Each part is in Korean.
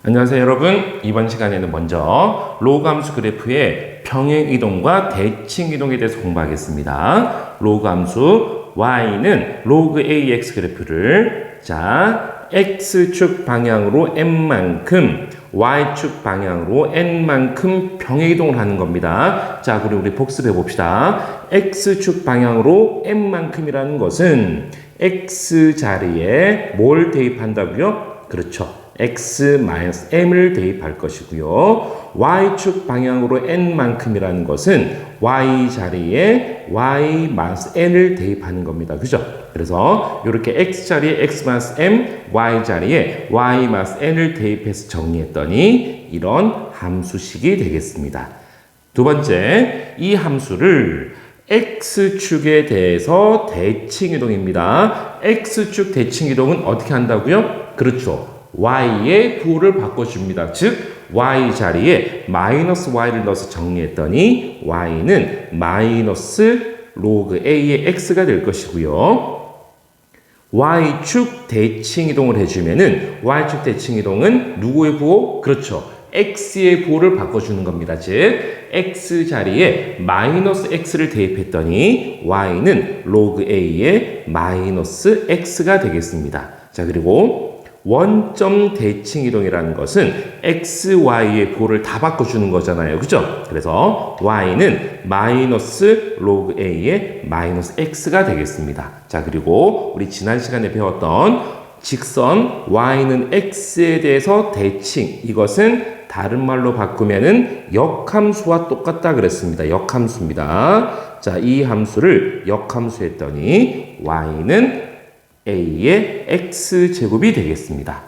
안녕하세요 여러분. 이번 시간에는 먼저 로그 함수 그래프의 평행 이동과 대칭 이동에 대해서 공부하겠습니다. 로그 함수 y는 로그 ax 그래프를 x축 방향으로 n만큼 y축 방향으로 n만큼 평행 이동을 하는 겁니다. 그리고 우리 복습해 봅시다. x축 방향으로 n만큼이라는 것은 x 자리에 뭘 대입한다고요? 그렇죠. x-m을 대입할 것이고요. y축 방향으로 n만큼이라는 것은 y 자리에 y-n을 대입하는 겁니다. 그죠? 그래서 이렇게 x 자리에 x-m, y 자리에 y-n을 대입해서 정리했더니 이런 함수식이 되겠습니다. 두 번째, 이 함수를 x축에 대해서 대칭이동입니다. x축 대칭이동은 어떻게 한다고요? 그렇죠. y의 부호를 바꿔줍니다. 즉 y 자리에 마이너스 y를 넣어서 정리했더니 y는 마이너스 로그 a의 x가 될 것이고요. y축 대칭이동을 해주면은 y축 대칭이동은 누구의 부호? 그렇죠. x의 부호를 바꿔주는 겁니다. 즉 x 자리에 마이너스 x를 대입했더니 y는 로그 a의 마이너스 x가 되겠습니다. 그리고 원점 대칭 이동이라는 것은 x, y의 부호를 다 바꿔주는 거잖아요. 그죠? 그래서 y는 마이너스 로그 a의 마이너스 x가 되겠습니다. 그리고 우리 지난 시간에 배웠던 직선 y는 x에 대해서 대칭, 이것은 다른 말로 바꾸면은 역함수와 똑같다 그랬습니다. 역함수입니다. 이 함수를 역함수했더니 y는 a의 x제곱이 되겠습니다.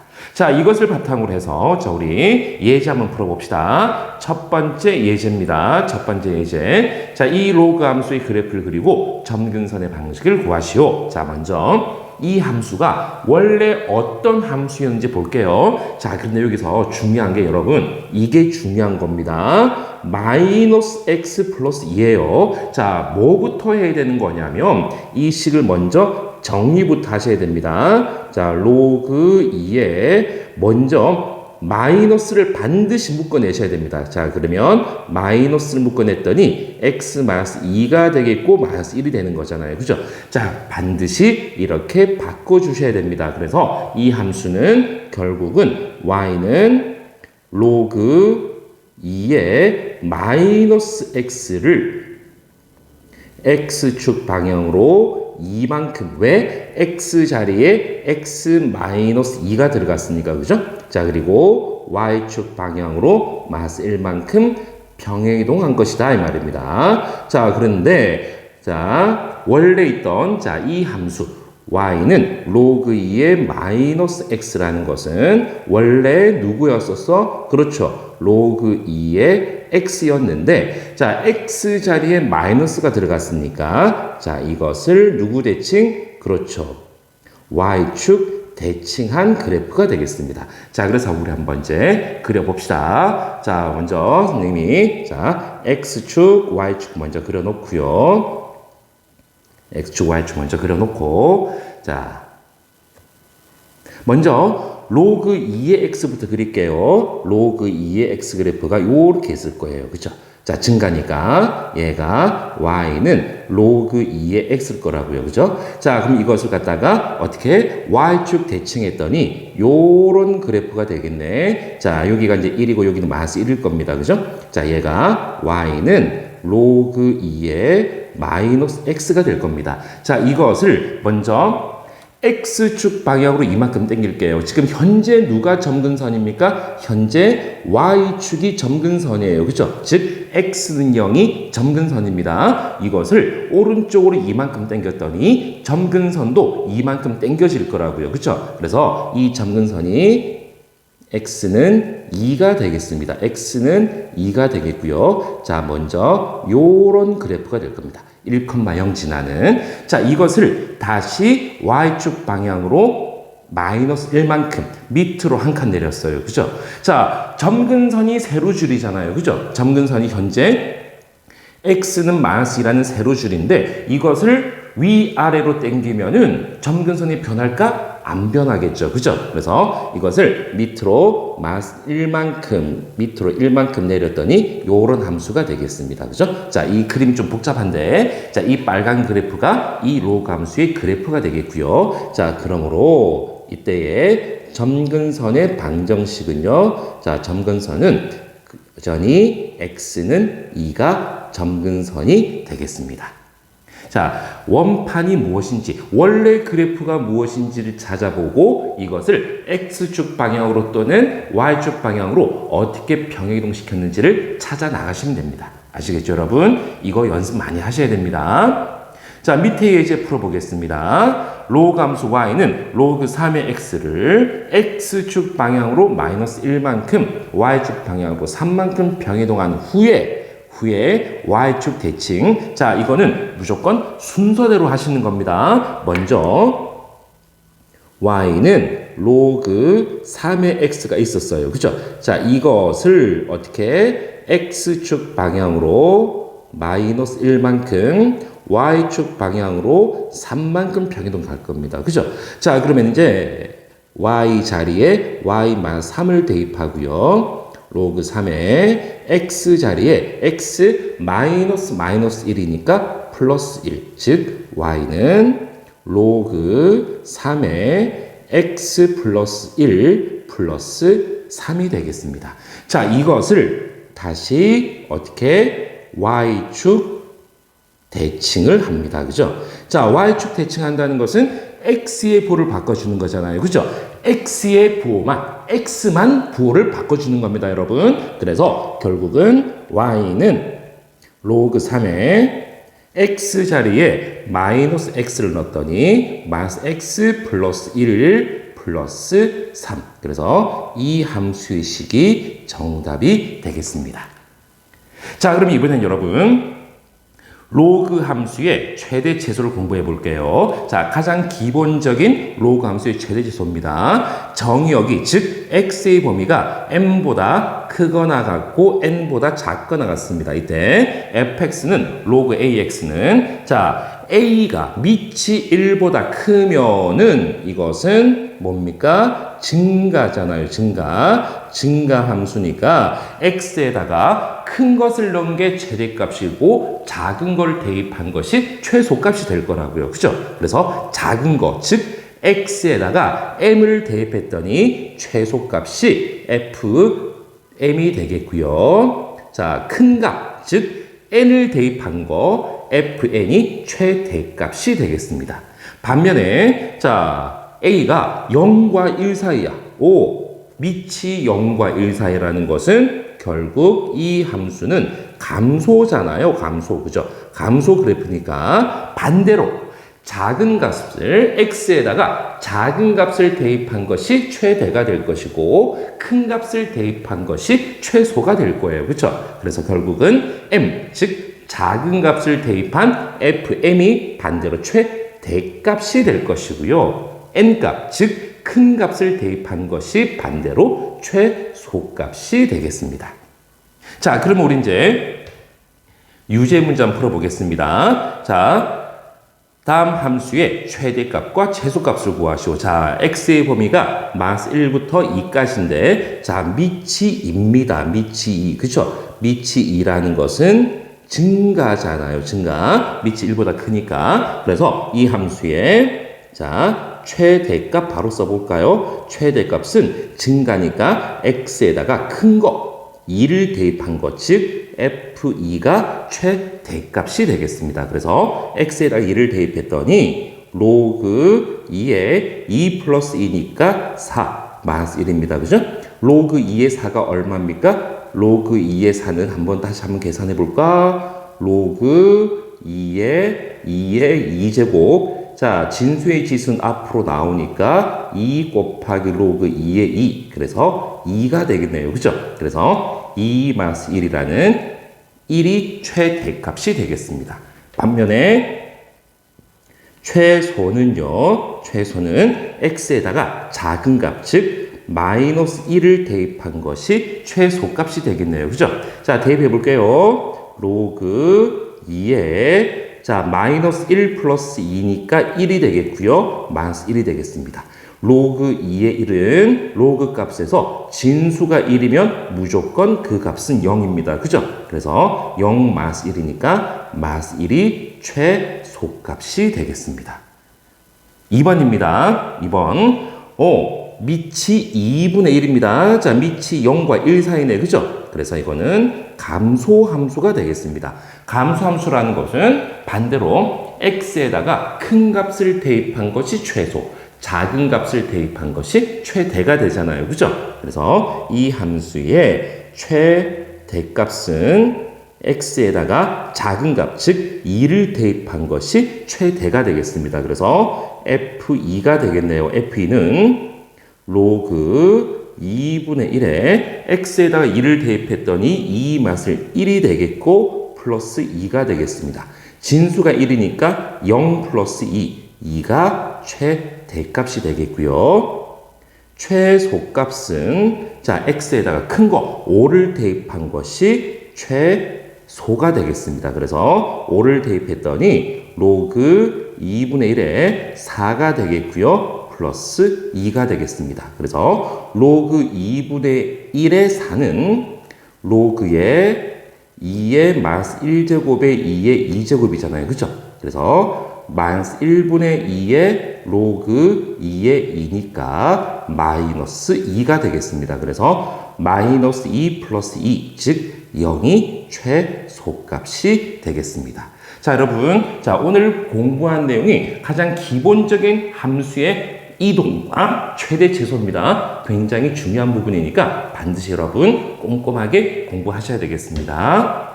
이것을 바탕으로 해서 우리 예제 한번 풀어봅시다. 첫 번째 예제입니다. 첫 번째 예제. 이 로그 함수의 그래프를 그리고 점근선의 방식을 구하시오. 먼저 이 함수가 원래 어떤 함수였는지 볼게요. 그런데 여기서 중요한 게 여러분, 이게 중요한 겁니다. 마이너스 x 플러스 2예요. 뭐부터 해야 되는 거냐면 이 식을 먼저 정리부터 하셔야 됩니다. 로그 2에 먼저 마이너스를 반드시 묶어내셔야 됩니다. 그러면 마이너스를 묶어냈더니 x-2가 되겠고 마이너스 1이 되는 거잖아요. 그죠? 반드시 이렇게 바꿔주셔야 됩니다. 그래서 이 함수는 결국은 y는 로그 2에 마이너스 x를 x축 방향으로 2만큼, 왜? x 자리에 x-2가 들어갔으니까, 그죠? 그리고 y축 방향으로 마이너스 1만큼 평행이동한 것이다, 이 말입니다. 그런데, 원래 있던, 이 함수, y는 로그 2의 마이너스 x라는 것은 원래 누구였었어? 그렇죠. 로그 2의 x였는데, x 자리에 마이너스가 들어갔으니까, 이것을 누구 대칭? 그렇죠. y축 대칭한 그래프가 되겠습니다. 그래서 우리 한번 이제 그려봅시다. 먼저 선생님이, x축, y축 먼저 그려놓고요. x축, y축 먼저 그려놓고, 먼저 로그 2의 x부터 그릴게요. 로그 2의 x 그래프가 요렇게 있을 거예요. 그죠? 증가니까 얘가 y는 로그 2의 x일 거라고요. 그죠? 그럼 이것을 갖다가 어떻게 y축 대칭했더니 요런 그래프가 되겠네. 여기가 이제 1이고 여기는 마이너스 1일 겁니다. 그죠? 얘가 y는 로그 2의 마이너스 x가 될 겁니다. 이것을 먼저 x축 방향으로 이만큼 당길게요. 지금 현재 누가 점근선입니까? 현재 y축이 점근선이에요. 그죠? 즉 x는 0이 점근선입니다. 이것을 오른쪽으로 이만큼 당겼더니 점근선도 이만큼 당겨질 거라고요. 그죠? 그래서 이 점근선이 x는 2가 되겠습니다. x는 2가 되겠고요. 먼저 요런 그래프가 될 겁니다. 1,0 지나는. 이것을 다시 y축 방향으로 마이너스 1만큼 밑으로 한 칸 내렸어요. 그죠? 점근선이 세로줄이잖아요. 그죠? 점근선이 현재 x는 마이너스 2라는 세로줄인데 이것을 위아래로 당기면은 점근선이 변할까? 안 변하겠죠. 그죠? 그래서 이것을 밑으로 마이너스 1만큼 내렸더니 요런 함수가 되겠습니다. 그죠? 자, 이 그림이 좀 복잡한데, 자, 이 빨간 그래프가 이 로그 함수의 그래프가 되겠고요. 자, 그러므로 이때의 점근선의 방정식은요. 자, 점근선은 여전히 x는 2가 점근선이 되겠습니다. 자, 원판이 무엇인지, 원래 그래프가 무엇인지를 찾아보고 이것을 x축 방향으로 또는 y축 방향으로 어떻게 병행이동시켰는지를 찾아 나가시면 됩니다. 아시겠죠, 여러분? 이거 연습 많이 하셔야 됩니다. 자, 밑에 예제 풀어보겠습니다. 로그 함수 y는 로그 3의 x를 x축 방향으로 마이너스 1만큼, y축 방향으로 3만큼 병이동한 후에 y축 대칭. 자, 이거는 무조건 순서대로 하시는 겁니다. 먼저 y는 로그 3의 x가 있었어요. 그죠? 자, 이것을 어떻게 x축 방향으로 마이너스 1만큼, y축 방향으로 3만큼 병이동 갈 겁니다. 그죠? 자, 그러면 이제 y 자리에 y-3을 대입하고요. 로그 3의 x 자리에 x 마이너스 1이니까 플러스 1. 즉, y는 로그 3의 x 플러스 1 플러스 3이 되겠습니다. 자, 이것을 다시 어떻게 y축 대칭을 합니다. 그죠? 자, y축 대칭한다는 것은 x의 부호를 바꿔주는 거잖아요. 그죠? x의 부호만, x만 부호를 바꿔주는 겁니다, 여러분. 그래서 결국은 y는 로그 3의 x 자리에 마이너스 x를 넣었더니 마이너스 x 플러스 1 플러스 3. 그래서 이 함수의 식이 정답이 되겠습니다. 자, 그럼 이번엔 여러분 로그 함수의 최대 최소를 공부해 볼게요. 자, 가장 기본적인 로그 함수의 최대 최소입니다. 정의역이, 즉 x의 범위가 m보다 크거나 같고 n보다 작거나 같습니다. 이때 fx는 로그 ax는, 자, a가 밑이 1보다 크면은 이것은 뭡니까? 증가잖아요. 증가 함수니까 x에다가 큰 것을 넣은 게 최대값이고 작은 걸 대입한 것이 최소값이 될 거라고요. 그죠? 그래서 작은 거, 즉 x에다가 m을 대입했더니 최소값이 fm이 되겠고요. 자, 큰 값, 즉 n을 대입한 거 fn이 최대값이 되겠습니다. 반면에 자, a가 0과 1 사이야. 밑이 0과 1 사이라는 것은 결국 이 함수는 감소잖아요. 감소. 그죠? 감소 그래프니까 반대로 작은 값을 x에다가 작은 값을 대입한 것이 최대가 될 것이고 큰 값을 대입한 것이 최소가 될 거예요. 그렇죠? 그래서 결국은 m, 즉 작은 값을 대입한 fm이 반대로 최대값이 될 것이고요. n값, 즉 큰 값을 대입한 것이 반대로 최소값이 되겠습니다. 자, 그럼 우리 이제 유제 문제 한번 풀어보겠습니다. 자, 다음 함수의 최대값과 최소값을 구하시오. 자, x의 범위가 마이너스 1부터 2까지인데, 자, 밑이 2입니다. 밑이 2. 그쵸? 밑이 2라는 것은 증가잖아요. 증가. 밑이 1보다 크니까. 그래서 이 함수의, 자, 최대값 바로 써볼까요? 최대값은 증가니까 x에다가 큰 거, 2를 대입한 것, 즉 f2가 최대값이 되겠습니다. 그래서 x에다가 2를 대입했더니 로그 2에 2 플러스 2니까 4 마이너스 1입니다. 그죠? 로그 2의 4가 얼마입니까? 로그 2의 4는 다시 한번 계산해 볼까? 로그 2의 2제곱. 자, 진수의 지수는 앞으로 나오니까 2 곱하기 로그 2의 2. 그래서 2가 되겠네요. 그죠? 그래서 2-1이라는 1이 최대값이 되겠습니다. 반면에 최소는요. 최소는 x에다가 작은 값, 즉 마이너스 1을 대입한 것이 최소값이 되겠네요. 그죠? 자, 대입해 볼게요. 로그 2에 자, 마이너스 1 플러스 2니까 1이 되겠고요. 마이너스 1이 되겠습니다. 로그 2의 1은 로그 값에서 진수가 1이면 무조건 그 값은 0입니다. 그죠? 그래서 0 마스 1이니까 마스 1이 최소값이 되겠습니다. 2번입니다. 2번. 밑이 2분의 1입니다. 자, 밑이 0과 1 사이네. 그죠? 그래서 이거는 감소함수가 되겠습니다. 감소함수라는 것은 반대로 x에다가 큰 값을 대입한 것이 최소, 작은 값을 대입한 것이 최대가 되잖아요. 그죠? 그래서 이 함수의 최대값은 x에다가 작은 값, 즉 2를 대입한 것이 최대가 되겠습니다. 그래서 f2가 되겠네요. f2는 로그 2분의 1에 x에다가 2를 대입했더니 이 맛을 1이 되겠고 플러스 2가 되겠습니다. 진수가 1이니까 0 플러스 2가 최대값이 되겠고요. 최소값은 자 x에다가 큰 거 5를 대입한 것이 최소가 되겠습니다. 그래서 5를 대입했더니 로그 2분의 1에 4가 되겠고요. 플러스 2가 되겠습니다. 그래서 로그 2분의 1의 4는 로그의 2의 마이너스 1제곱의 2의 2제곱이잖아요. 그죠? 그래서 마이너스 1분의 2의 로그 2의 2니까 마이너스 2가 되겠습니다. 그래서 마이너스 2 플러스 2, 즉 0이 최소값이 되겠습니다. 자, 여러분. 자, 오늘 공부한 내용이 가장 기본적인 함수의 이동과 최대 최소입니다. 굉장히 중요한 부분이니까 반드시 여러분 꼼꼼하게 공부하셔야 되겠습니다.